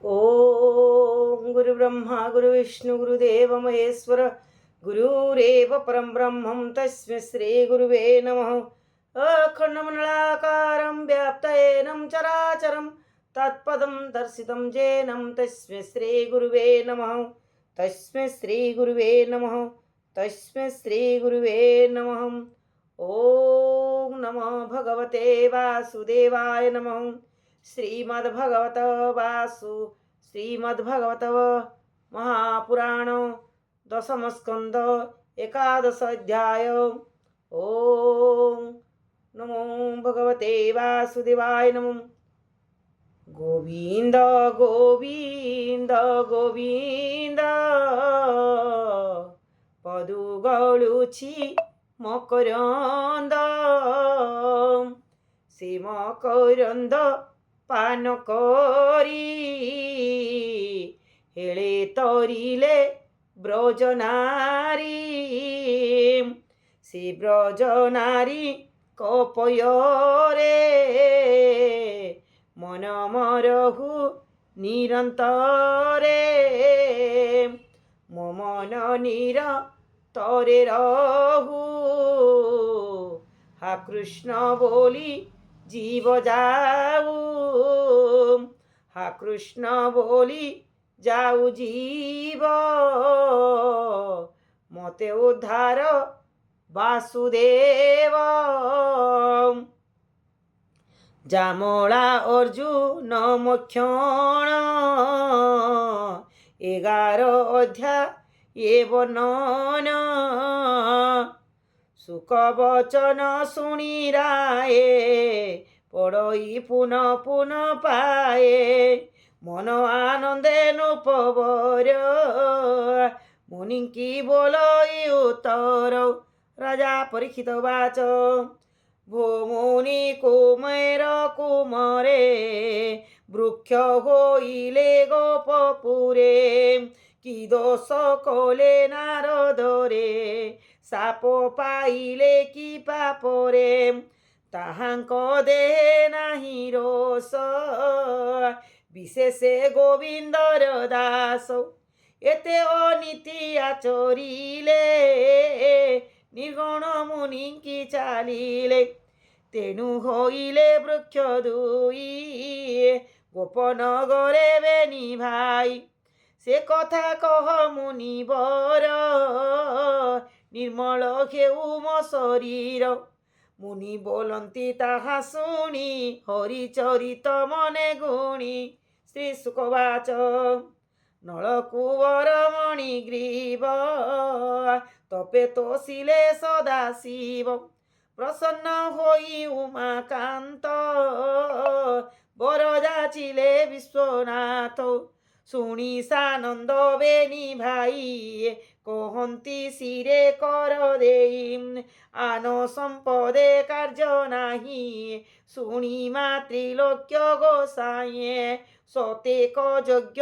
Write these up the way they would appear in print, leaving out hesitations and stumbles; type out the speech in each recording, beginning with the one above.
ओम गुरुब्रह्मा गुरुविष्णु गुरुदेव महेश्वर गुरुरेव परं ब्रह्मं तस्मै श्री गुरुवे नमः। अखण्डमण्डलाकारं व्याप्तयेनं चराचरं तत्पदं दर्शितं येनं तस्मै श्री गुरुवे नमः। तस्मै श्री गुरुवे नमः। तस्मै श्री गुरुवे नमः। ओम नमो भगवते वासुदेवाय नमः। श्रीमद्भगवत वासु श्रीमद्भगवत महापुराण दशम स्कंद एकादश अध्याय। ओम नमो भगवते वासुदेवाय नमो। गोविंद गोविंद गोविंद पदु गळुछि मकरंद से मकरंद पान करी हेले तरिले ब्रजनारी से ब्रजनारी कपୟରେ मन मरहु निरंतरे ମୋ ମନ ନିରତରେ ରହୁ हा कृष्ण बोली जीव जाऊ हा कृष्ण बोली जाऊ जीव मते उद्धार वासुदेव। जामला अर्जुन मोक्षण 11 अध्याय वर्णन। सुख वचन सुनी राये पड़ई पुनः पुनः पाए मन आनंदे नुपवर मुनि की बोलई उत्तर। राजा परीक्षित वाच भो मुनि कुमेर कुमरे वृक्ष होइले गोपपुरे कि दोष कले नारदरे साप पाइले कि पापरे ताहांक देहे नाही रोष विशेषे गोविंदर दास एते अनीति आचरिले निर्गुण मुनि की चालिले तेणु होइले वृक्ष दुई गोपनगरे बेनी भाई से कथा कह मुनिवर निर्मल घेऊ मो शरीर मुनि बोलती ताहा शुणी हरिचरित मने गुणी। श्री सुखवाच नलकुवर मणिग्रीव तपे तोषिले सदाशिव प्रसन्न होई उमाकांत बर जाचिले विश्वनाथ शुणी सानंद बेनी भाई कहती सिरे कर देई आन संपदे कार्य नाही शुणी मातृलोक्य गोसाये सतेक यज्ञ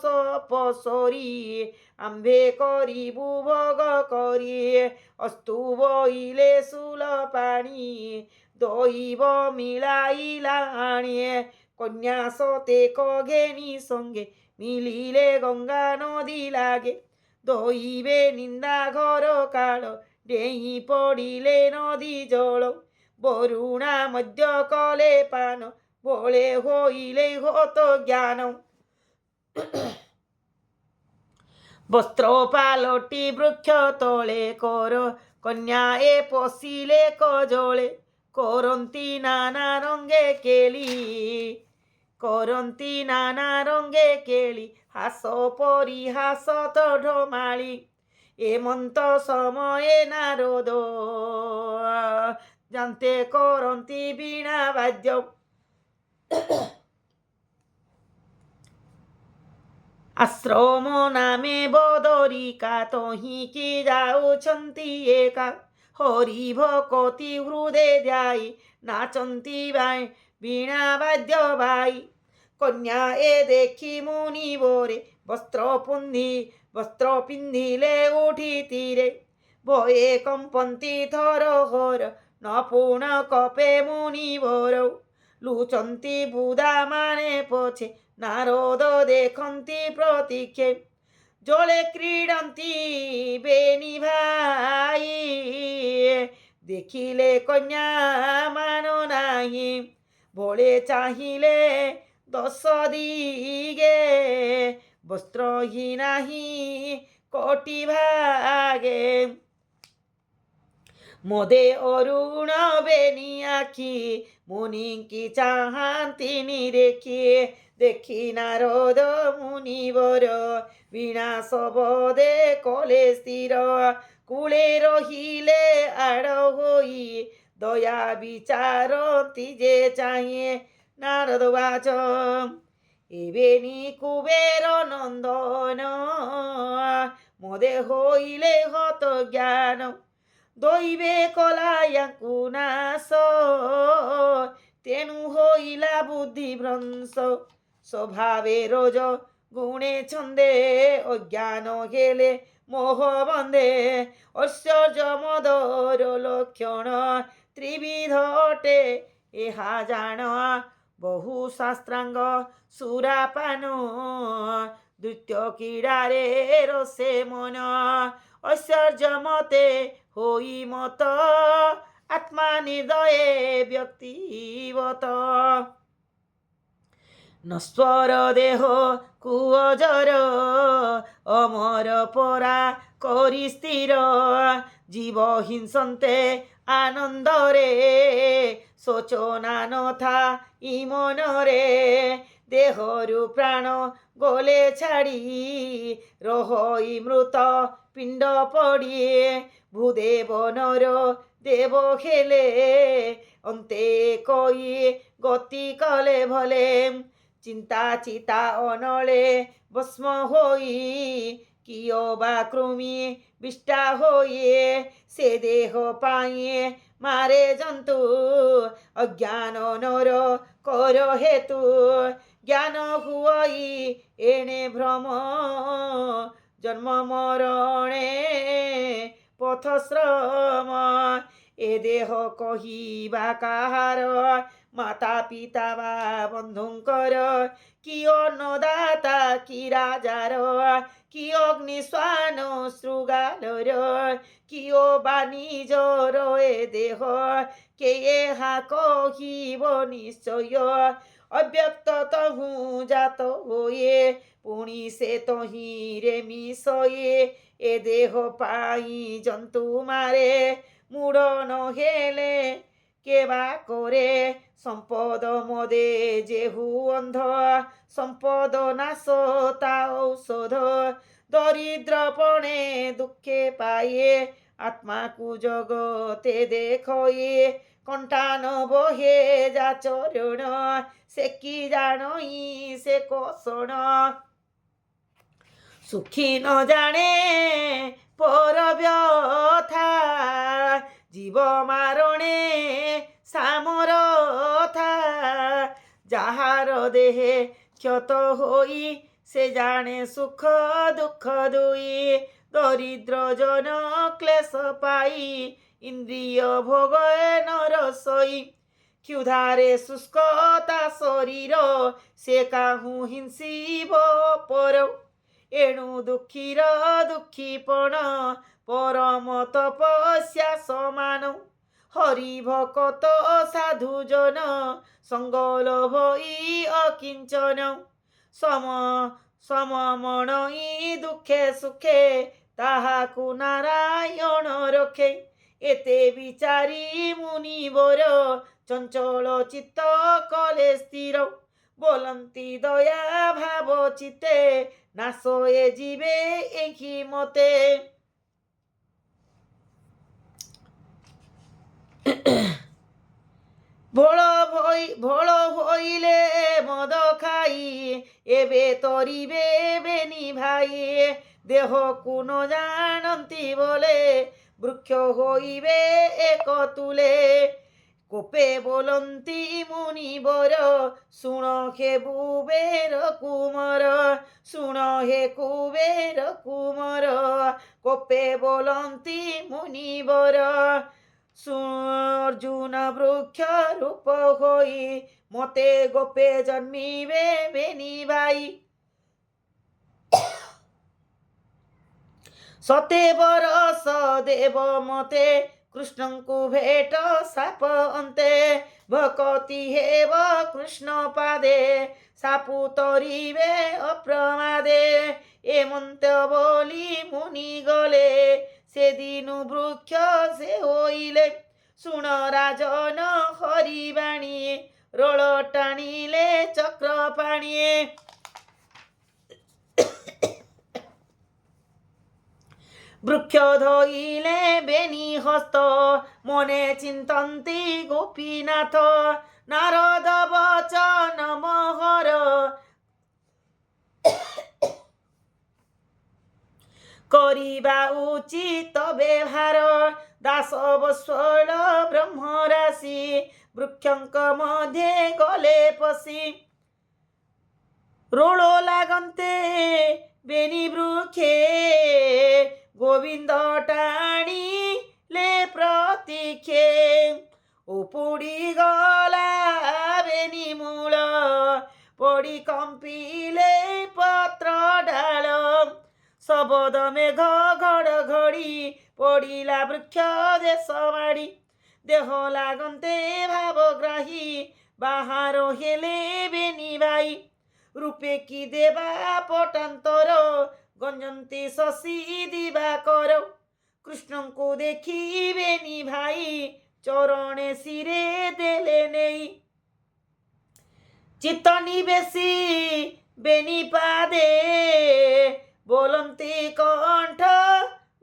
सपसरी आम्भे करिबु भोग करी अस्तु बइले शूल पाणी दैव मिलाइला आणे कन्या सतेक घेनी संगे मिलिले गंगा नदी लागे दइबे निंदा घर काल डेई पड़िले नदी जल बरुणा मध्य कले पान बोले होइले होत ज्ञान वस्त्र पालटी वृक्ष तले कर कन्या ए पशिले कजले करती नाना रंगे केली हास परिहास ढमाली एमंत समये नारद जानते करती बीणा वाद्य आश्रम नामे बदरिका तही कि जाउछन्ति एका हरि भकति हृदय ध्याई नाचन्ति बाई बीणा वाद्य भाई कन्या ए देखी मुनि बोरे वस्त्र पिंधिले उठी तीरे भये कंपन्ति थर हर न पुण कपे मुनि भर लुचन्ति बुधा माने पछे ନାରଦ ଦେଖନ୍ତି ପ୍ରତୀକ୍ଷେ ଜଳେ କ୍ରୀଡ଼ନ୍ତି ବେନି ଭାଇ ଦେଖିଲେ କନ୍ୟା ମାନ ନାହିଁ ଭଳେ ଚାହିଁଲେ ଦଶ ଦିଗେ ବସ୍ତ୍ର ହିଁ ନାହିଁ କୋଟି ଭାଗେ মোদে অরুণ বেনি আখি মুনিকি চাহান্তিনি দেখি নারদ মুনিবর বিনাশ বদে কলে স্থির কূলে রহিলে আড় হই দয়া বিচারতি যে চাহিয়ে নারদ বাচ এবেনি কুবের নন্দন মোদে হইলে হত জ্ঞান দৈবে কলায়াঙ্কু নাশ তেণু হইলা বুদ্ধি ভ্রংশ স্বভাবে রোজ গুণে ছন্দে অজ্ঞান গেলে মোহ বন্ধে ঐশ্বর্য মদর লক্ষণ ত্রিবিধ অটে এহা জাণ বহু শাস্ত্রাঙ্গ সুরাপান দ্বিতীয় ক্রীড়ারে রসে মন ঐশ্বর্য মতে হই মত আত্মা নির্দয়ে ব্যক্তিগত নশ্বর দেহ কুঅজর অমর পরা করি স্থির জীব হিংসন্তে আনন্দরে শোচনা নথা ইমনরে দেহরু প্রাণ গলে ছাড়ি রহই মৃত পিণ্ড পড়ি ভূদেব নর দেব খেলে অন্তে কই গতি কলে ভলে চিন্তা চিতা অনলে ভস্ম হই কিয় বা কৃমি বিষ্ঠা হইয়ে সে দেহ পাইয়ে মারে জন্তু অজ্ঞান নর কর হেতু জ্ঞান হুই এনে ভ্রম জন্ম মরণে পথশ্রম এ দেহ কহিবা কাহার মাতা পিতা বা বন্ধুঙ্কর কি অন্নদাতা কি রাজার কি অগ্নিশ্বান শৃগালর কি ও বাণিজ্যর এ দেহ কে এহা কহিব নিশ্চয় অব্যক্ত তহু জাত হয়ে পুଣି সে তহিরে মিশয়ে এ দেহ পাই জন্তু মারে মূঢ় নহেলে কেবা করে সম্পদ মদে যেহু অন্ধ সম্পদ নাশ তা ঔষধ দরিদ্রপণে দুঃখে পাইয়ে আত্মাকু জগতে দেখয়ে কণ্টান বহে যা চরণ সে কি জানই সে কোষণ সুখী ন জানে পর ব্যথা জীব মারণে সামরথা যাহার দেহে ক্ষত হই সে জানে সুখ দুঃখ দুই দরিদ্র জন ক্লেশ পাই ইন্দ্রিয় ভোগ নরসই ক্ষুধারে শুষ্কতা শরীর সে কাহু হিংসিব পর এণু দুঃখীর দুঃখীপণ পরম তপস্যা সমান হরি ভকত সাধুজন সঙ্গলোভ ই অকিঞ্চন সমমণই দুঃখে সুখে তাহাকু নারায়ণ রক্ষে এতে বিচারি মুনিবর চঞ্চল চিত্ত কলে স্থির বলন্তি দয়া ভাব চিতে নাশ এ জীবে এই মতে ভোল হইলে মদ খাই এবে তরিবে বেনি ভাই দেহ কোন জানন্তি বলে বৃক্ষ হইবে এক তুলে কোপে বলন্তি মুনিবর শুণ হে কুবের কুমর শুণ হে কুবের কুমর কোপে বলন্তি মুনিবর अर्जुन वृक्ष रूप होई मोते गोपे जन्मिवे बेनी भाई सते बरस देव मते कृष्ण को भेट साप अंते भकति हेव कृष्ण पादे सापु तरिवे अप्रमादे ए मंत्र बोली मुनि गले से दिनु वृक्ष से होइले सुन राजन हरिबाणी रोल टाणिले चक्र पाणिए वृक्ष धोइले बेनी हस्त मने चिंतन्ति गोपीनाथ नारद वचन महर करिबा उचित व्यवहार दास बस्वल ब्रह्मराशि वृक्षंक मध्ये गले पशी रोलो लागन्ते बेनी वृक्षे गोविंद टाणी ले प्रतीक्षे उपुड़ी गला बेनी मूल पड़ी कंपिले पत्र डाल शबद मेघ घड़घड़ी पड़िला वृक्ष देश माड़ी देह लागन्ते भावग्राही बाहार हेले बेनी भाई रूपे की देवा पटांतर गंजंती शशि दिवाकर कृष्ण को देखी बेनी भाई चरणे सिरे देले नहीं चित्त निवेशी बेनी पादे बोलंती कंठ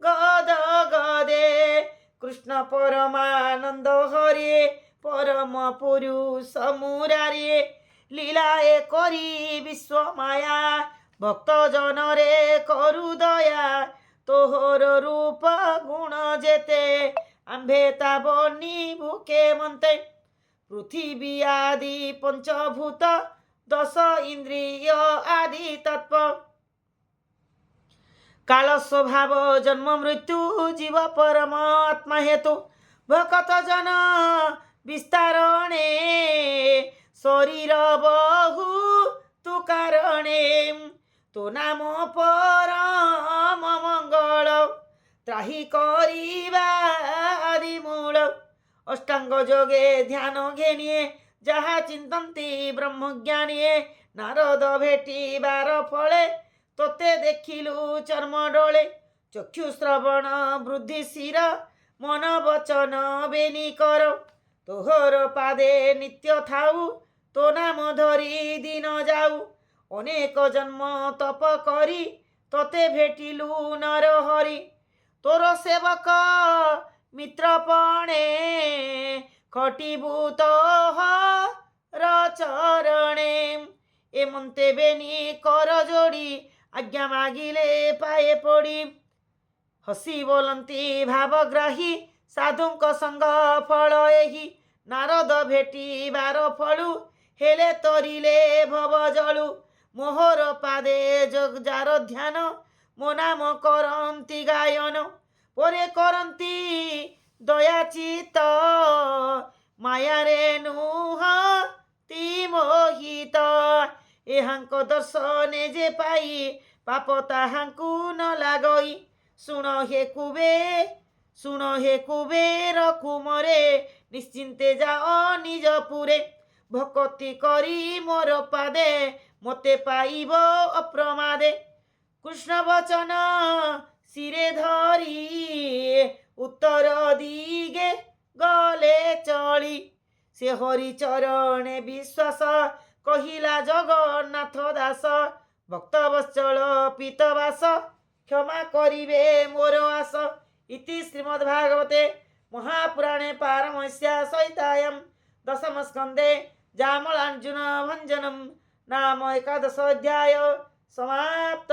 गद गदे कृष्ण परमानंद हरे परम पुरुष मुरारे लीलाए करी विश्व माया भक्त जन रे करु दया तोहर रूप गुण जेते आंबे ताबनी भूके मंते पृथ्वी आदि पंचभूत दश इंद्रिय आदि तत्व काल स्वभाव जन्म मृत्यु जीव परमात्मा हेतु भक्त जन विस्तारणे शरीर बहु तु कारणे तो नाम परम मंगल त्राही करिबा आदि मूल अष्टांग जोगे ध्यान घेनिए जहा चिंतन्ति ब्रह्मज्ञानिए नारद भेटिबार फले तोते देखिलु चर्म डोले चक्षु श्रवण वृद्धि शिर मन वचन बेनी कर तोहर पादे नित्य थाऊ तो नाम धरी दिन जाऊ अनेक जन्म तप करी तोते भेटिलु नर हरि तोर सेवक मित्रपणे खटिबु तोहर चरणे एमंते बेनी कर जोड़ी आज्ञा मागिले पाए पड़ी हसी बोलंती भावग्राही साधुंक संग फल एही नारद भेटिबार फलु हेले तरिले भव जलु मोहर पादे जग जार ध्यान मो नाम करंती गायन परे करंती दयाचित माया रे नुह ती मोहित एहांको दर्शने जे पाई पाप ताहांकु न लागई सुन हे कुबेर कुमरे निश्चिंते जाओ निज पुरे भक्ति करी मोर पादे मते पाइब अप्रमादे कृष्ण वचन सिरे धरी उत्तर दिगे गले चली से हरि चरणे विश्वास कहिला जगन्नाथ दास भक्त वत्सल पीतवास क्षमा करिवे मोर आस इति श्रीमद्भागवते महापुराणे पारमहंस्या संहितायां दशम स्कंदे जामलार्जुन भंजनम नाम 11 अध्याय समाप्त।